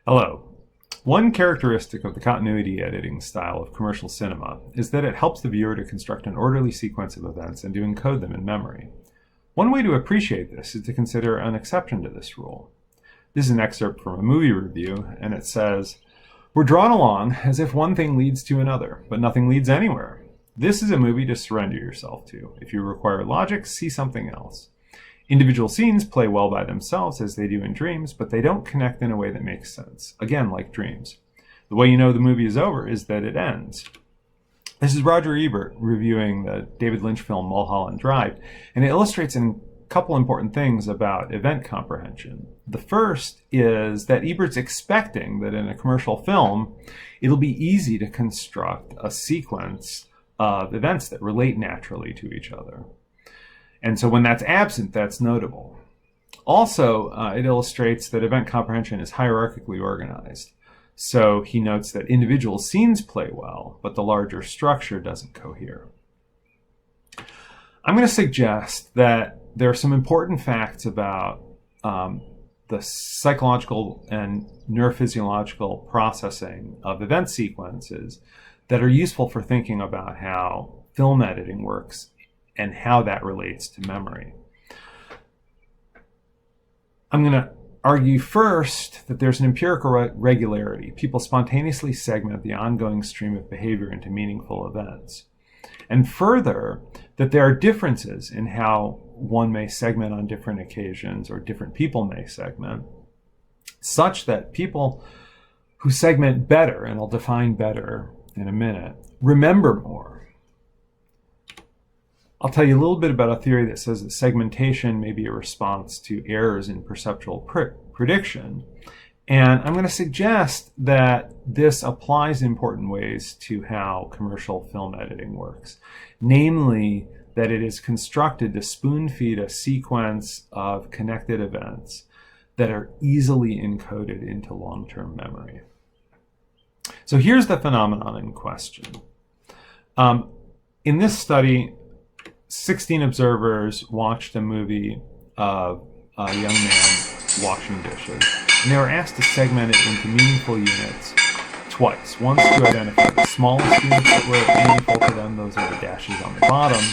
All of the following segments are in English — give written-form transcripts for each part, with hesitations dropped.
Hello. One characteristic of the continuity editing style of commercial cinema is that it helps the viewer to construct an orderly sequence of events and to encode them in memory. One way to appreciate this is to consider an exception to this rule. This is an excerpt from a movie review, and it says, "We're drawn along as if one thing leads to another, but nothing leads anywhere. This is a movie to surrender yourself to. If you require logic, see something else. Individual scenes play well by themselves as they do in dreams, but they don't connect in a way that makes sense. Again, like dreams. The way you know the movie is over is that it ends." This is Roger Ebert reviewing the David Lynch film Mulholland Drive, and it illustrates a couple important things about event comprehension. The first is that Ebert's expecting that in a commercial film, it'll be easy to construct a sequence of events that relate naturally to each other. And so when that's absent, that's notable. Also, it illustrates that event comprehension is hierarchically organized. So he notes that individual scenes play well, but the larger structure doesn't cohere. I'm going to suggest that there are some important facts about the psychological and neurophysiological processing of event sequences that are useful for thinking about how film editing works and how that relates to memory. I'm going to argue first that there's an empirical regularity. People spontaneously segment the ongoing stream of behavior into meaningful events. And further, that there are differences in how one may segment on different occasions, or different people may segment, such that people who segment better, and I'll define better in a minute, remember more. I'll tell you a little bit about a theory that says that segmentation may be a response to errors in perceptual prediction. And I'm going to suggest that this applies in important ways to how commercial film editing works. Namely, that it is constructed to spoon-feed a sequence of connected events that are easily encoded into long-term memory. So here's the phenomenon in question. In this study, 16 observers watched a movie of a young man washing dishes, and they were asked to segment it into meaningful units twice. Once to identify the smallest units that were meaningful to them, those are the dashes on the bottom,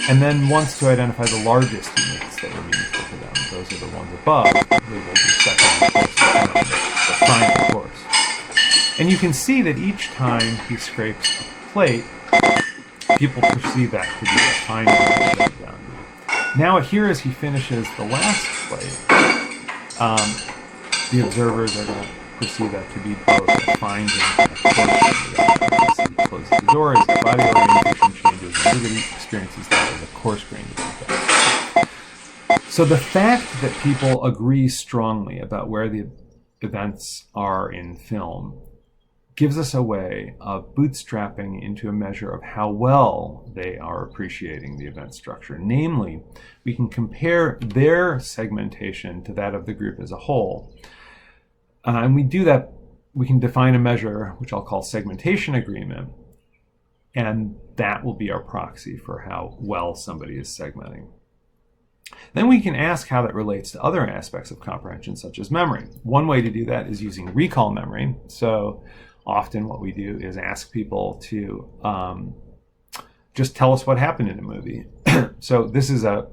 and then once to identify the largest units that were meaningful to them, those are the ones above, labeled the second closest, the fine, of course. And you can see that each time he scrapes a plate, people perceive that to be a fine value. Now here, as he finishes the last plate, the observers are going to perceive that to be both a fine and a coarse value. As he closes the door, his body orientation changes, and everybody experiences that as a coarse-grained event. So the fact that people agree strongly about where the events are in film gives us a way of bootstrapping into a measure of how well they are appreciating the event structure. Namely, we can compare their segmentation to that of the group as a whole. And we do that, we can define a measure, which I'll call segmentation agreement, and that will be our proxy for how well somebody is segmenting. Then we can ask how that relates to other aspects of comprehension, such as memory. One way to do that is using recall memory. So often what we do is ask people to just tell us what happened in a movie. So this is a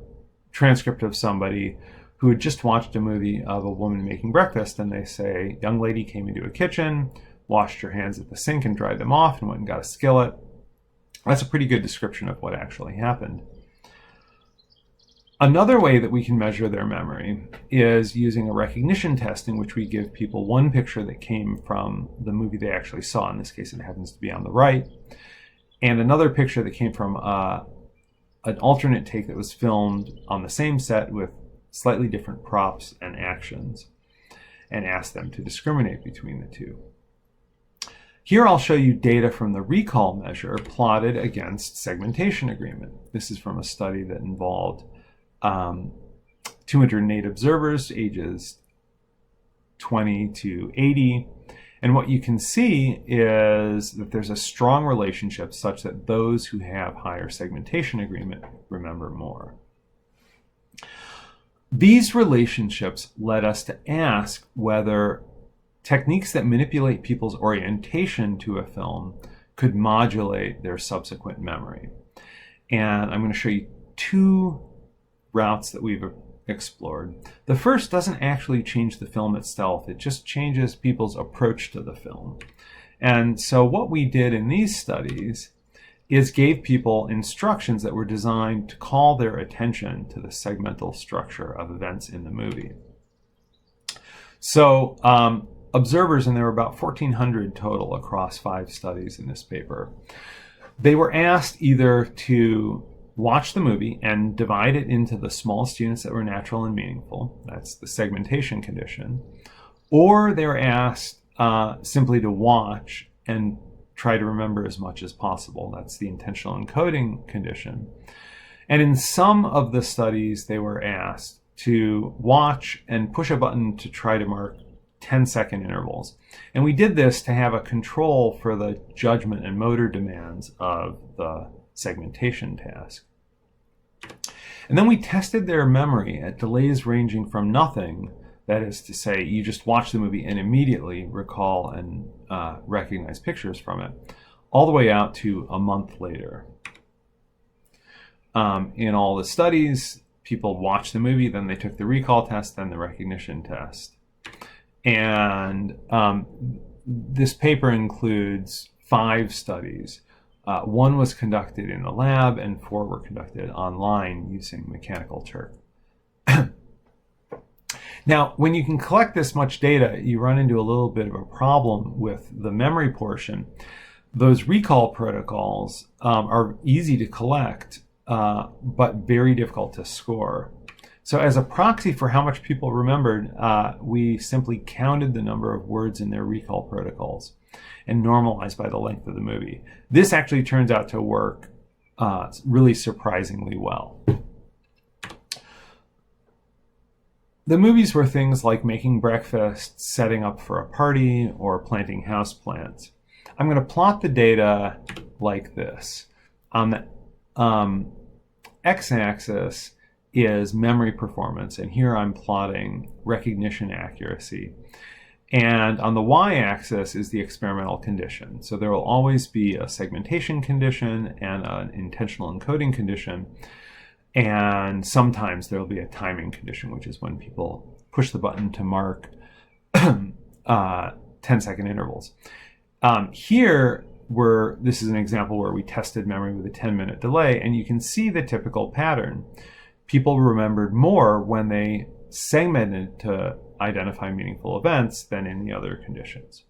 transcript of somebody who had just watched a movie of a woman making breakfast, and they say, "Young lady came into a kitchen, washed her hands at the sink and dried them off, and went and got a skillet." That's a pretty good description of what actually happened. Another way that we can measure their memory is using a recognition test in which we give people one picture that came from the movie they actually saw. In this case, it happens to be on the right, and another picture that came from an alternate take that was filmed on the same set with slightly different props and actions, and ask them to discriminate between the two. Here I'll show you data from the recall measure plotted against segmentation agreement. This is from a study that involved 208 observers, ages 20 to 80. And what you can see is that there's a strong relationship such that those who have higher segmentation agreement remember more. These relationships led us to ask whether techniques that manipulate people's orientation to a film could modulate their subsequent memory. And I'm going to show you two routes that we've explored. The first doesn't actually change the film itself, it just changes people's approach to the film. And so what we did in these studies is gave people instructions that were designed to call their attention to the segmental structure of events in the movie. So observers, and there were about 1,400 total across 5 studies in this paper, they were asked either to watch the movie and divide it into the smallest units that were natural and meaningful, that's the segmentation condition, or they were asked simply to watch and try to remember as much as possible, that's the intentional encoding condition. And in some of the studies, they were asked to watch and push a button to try to mark 10-second intervals. And we did this to have a control for the judgment and motor demands of the segmentation task. And then we tested their memory at delays ranging from nothing, that is to say, you just watch the movie and immediately recall and recognize pictures from it, all the way out to a month later. In all the studies, people watched the movie, then they took the recall test, then the recognition test. And this paper includes 5 studies. 1 was conducted in the lab and 4 were conducted online using Mechanical Turk. Now, when you can collect this much data, you run into a little bit of a problem with the memory portion. Those recall protocols are easy to collect, but very difficult to score. So as a proxy for how much people remembered, we simply counted the number of words in their recall protocols and normalized by the length of the movie. This actually turns out to work really surprisingly well. The movies were things like making breakfast, setting up for a party, or planting houseplants. I'm going to plot the data like this. On the x-axis is memory performance, and here I'm plotting recognition accuracy. And on the y-axis is the experimental condition. So there will always be a segmentation condition and an intentional encoding condition. And sometimes there will be a timing condition, which is when people push the button to mark 10-second intervals. This is an example where we tested memory with a 10-minute delay, and you can see the typical pattern. People remembered more when they segmented to identify meaningful events than in the other conditions.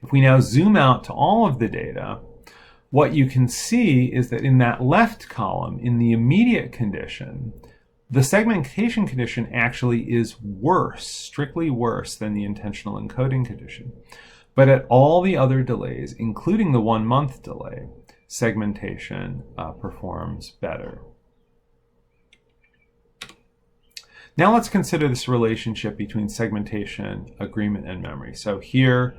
If we now zoom out to all of the data, what you can see is that in that left column, in the immediate condition, the segmentation condition actually is worse, strictly worse than the intentional encoding condition. But at all the other delays, including the 1-month delay, segmentation performs better. Now let's consider this relationship between segmentation, agreement, and memory. So here,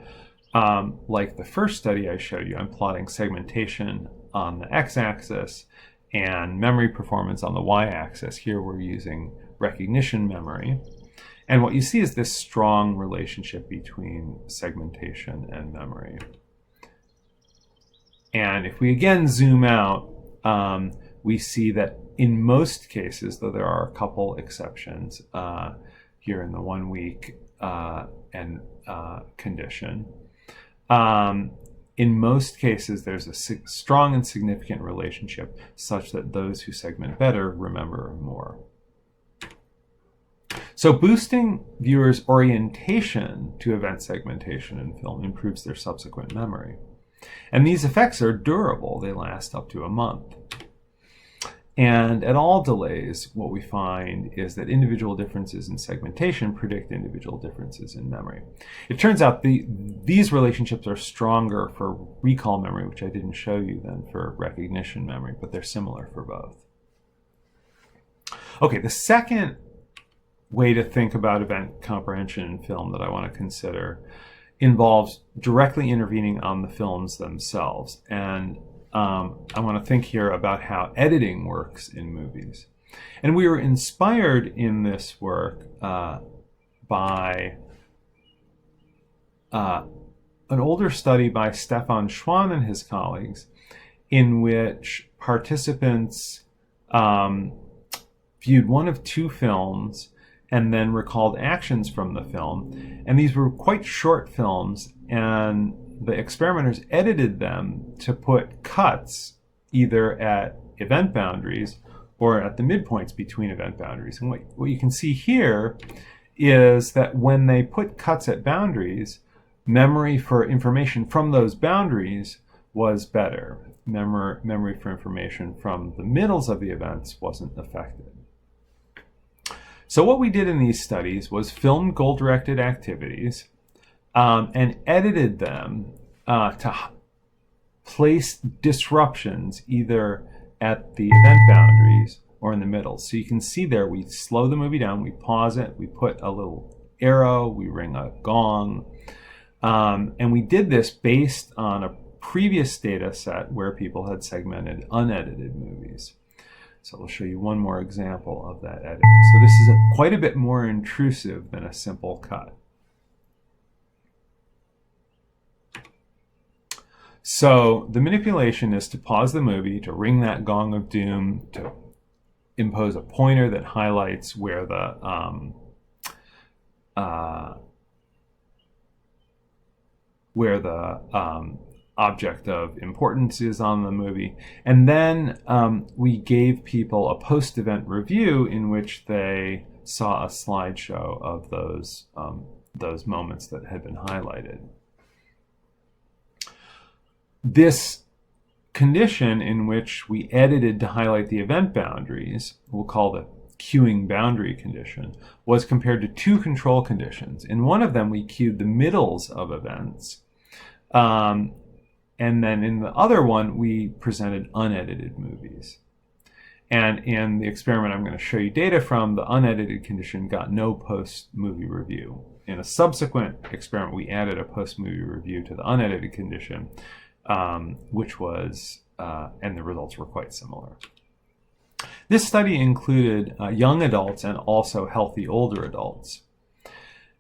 like the first study I showed you, I'm plotting segmentation on the x-axis and memory performance on the y-axis. Here we're using recognition memory. And what you see is this strong relationship between segmentation and memory. And if we again zoom out, we see that in most cases, though there are a couple exceptions here in the 1 week and condition, in most cases there's a strong and significant relationship such that those who segment better remember more. So boosting viewers' orientation to event segmentation in film improves their subsequent memory. And these effects are durable. They last up to a month. And at all delays, what we find is that individual differences in segmentation predict individual differences in memory. It turns out these relationships are stronger for recall memory, which I didn't show you, than for recognition memory, but they're similar for both. Okay, the second way to think about event comprehension in film that I want to consider involves directly intervening on the films themselves. And I want to think here about how editing works in movies. And we were inspired in this work by an older study by Stefan Schwann and his colleagues in which participants viewed one of two films and then recalled actions from the film. And these were quite short films, and the experimenters edited them to put cuts either at event boundaries or at the midpoints between event boundaries. And what you can see here is that when they put cuts at boundaries, memory for information from those boundaries was better. Memory for information from the middles of the events wasn't affected. So what we did in these studies was film goal-directed activities and edited them to place disruptions either at the event boundaries or in the middle. So you can see there, we slow the movie down, we pause it, we put a little arrow, we ring a gong, and we did this based on a previous data set where people had segmented unedited movies. So I'll show you one more example of that editing. So this is quite a bit more intrusive than a simple cut. So the manipulation is to pause the movie, to ring that gong of doom, to impose a pointer that highlights where the object of importance is on the movie. And then we gave people a post-event review in which they saw a slideshow of those moments that had been highlighted. This condition in which we edited to highlight the event boundaries, we'll call the queuing boundary condition, was compared to two control conditions. In one of them, we queued the middles of events. And then in the other one, we presented unedited movies. And in the experiment I'm going to show you data from, the unedited condition got no post-movie review. In a subsequent experiment, we added a post-movie review to the unedited condition, which was, and the results were quite similar. This study included young adults and also healthy older adults.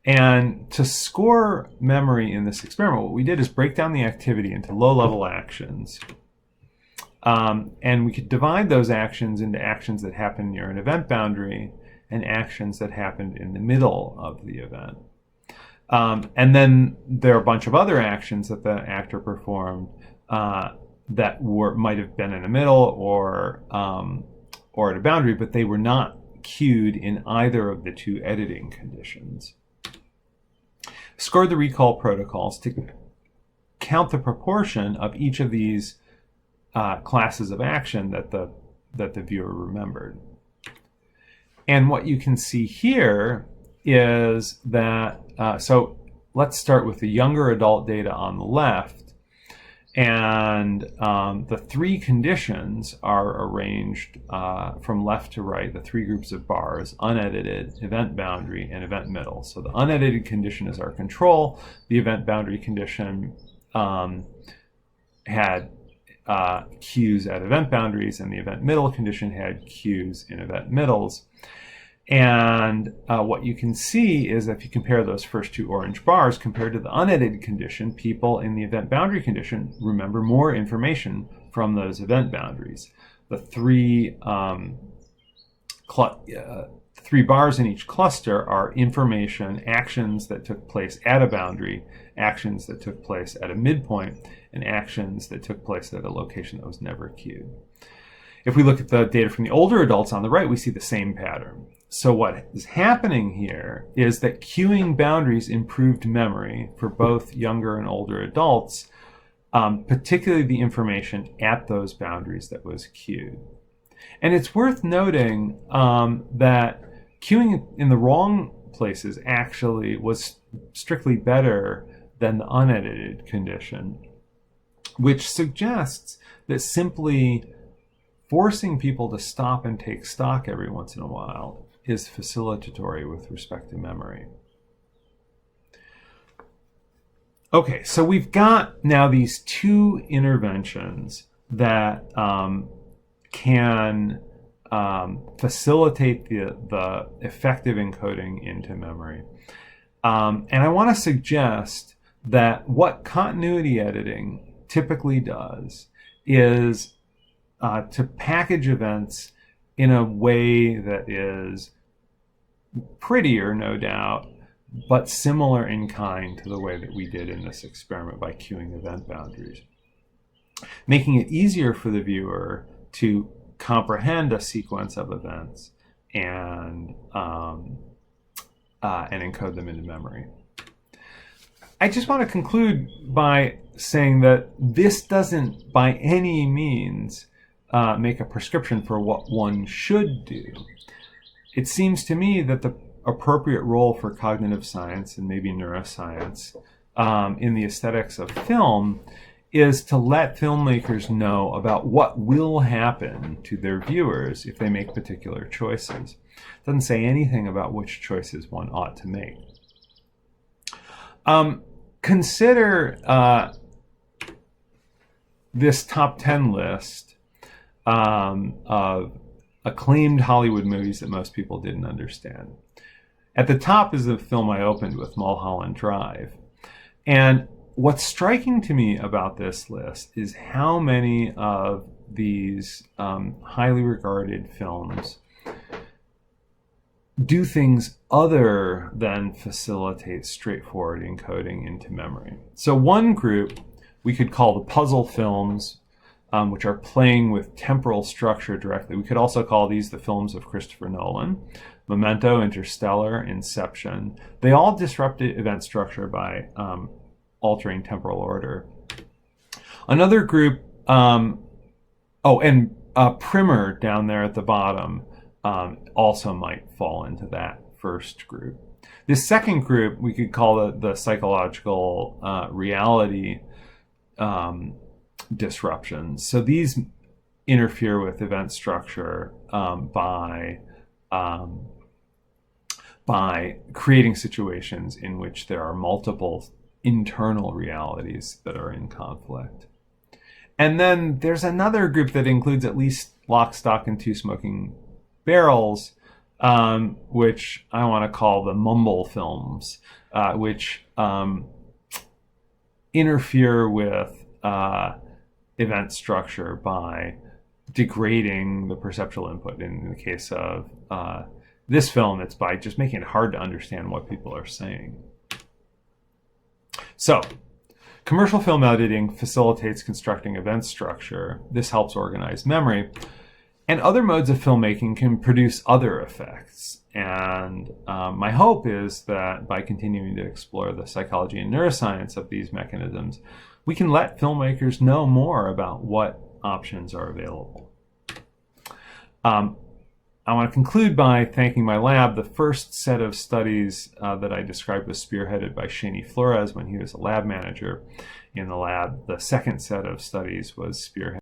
And to score memory in this experiment, what we did is break down the activity into low-level actions. And we could divide those actions into actions that happened near an event boundary and actions that happened in the middle of the event. And then there are a bunch of other actions that the actor performed that might have been in the middle or at a boundary, but they were not queued in either of the two editing conditions. Scored the recall protocols to count the proportion of each of these classes of action that the viewer remembered. And what you can see here is that, so let's start with the younger adult data on the left. And the three conditions are arranged from left to right, the three groups of bars: unedited, event boundary, and event middle. So the unedited condition is our control. The event boundary condition had cues at event boundaries, and the event middle condition had cues in event middles. And what you can see is if you compare those first two orange bars compared to the unedited condition, people in the event boundary condition remember more information from those event boundaries. The three bars in each cluster are information, actions that took place at a boundary, actions that took place at a midpoint, and actions that took place at a location that was never queued. If we look at the data from the older adults on the right, we see the same pattern. So what is happening here is that queuing boundaries improved memory for both younger and older adults, particularly the information at those boundaries that was queued. And it's worth noting that queuing in the wrong places actually was strictly better than the unedited condition, which suggests that simply forcing people to stop and take stock every once in a while is facilitatory with respect to memory. Okay, so we've got now these two interventions that can facilitate the effective encoding into memory. And I want to suggest that what continuity editing typically does is to package events in a way that is prettier, no doubt, but similar in kind to the way that we did in this experiment by queuing event boundaries, making it easier for the viewer to comprehend a sequence of events and encode them into memory. I just want to conclude by saying that this doesn't by any means make a prescription for what one should do. It seems to me that the appropriate role for cognitive science and maybe neuroscience in the aesthetics of film is to let filmmakers know about what will happen to their viewers if they make particular choices. It doesn't say anything about which choices one ought to make. Consider this top 10 list of acclaimed Hollywood movies that most people didn't understand. At the top is the film I opened with, Mulholland Drive. And what's striking to me about this list is how many of these highly regarded films do things other than facilitate straightforward encoding into memory. So one group we could call the puzzle films, which are playing with temporal structure directly. We could also call these the films of Christopher Nolan. Memento, Interstellar, Inception. They all disrupted event structure by altering temporal order. Another group, Primer down there at the bottom also might fall into that first group. This second group we could call the psychological reality disruptions. So these interfere with event structure by creating situations in which there are multiple internal realities that are in conflict. And then there's another group that includes at least Lock, Stock, and Two Smoking Barrels, which I want to call the mumble films, which interfere with event structure by degrading the perceptual input. In the case of this film, it's by just making it hard to understand what people are saying. So, commercial film editing facilitates constructing event structure. This helps organize memory. And other modes of filmmaking can produce other effects. And my hope is that by continuing to explore the psychology and neuroscience of these mechanisms, we can let filmmakers know more about what options are available. I want to conclude by thanking my lab. The first set of studies that I described was spearheaded by Shani Flores when he was a lab manager in the lab. The second set of studies was spearheaded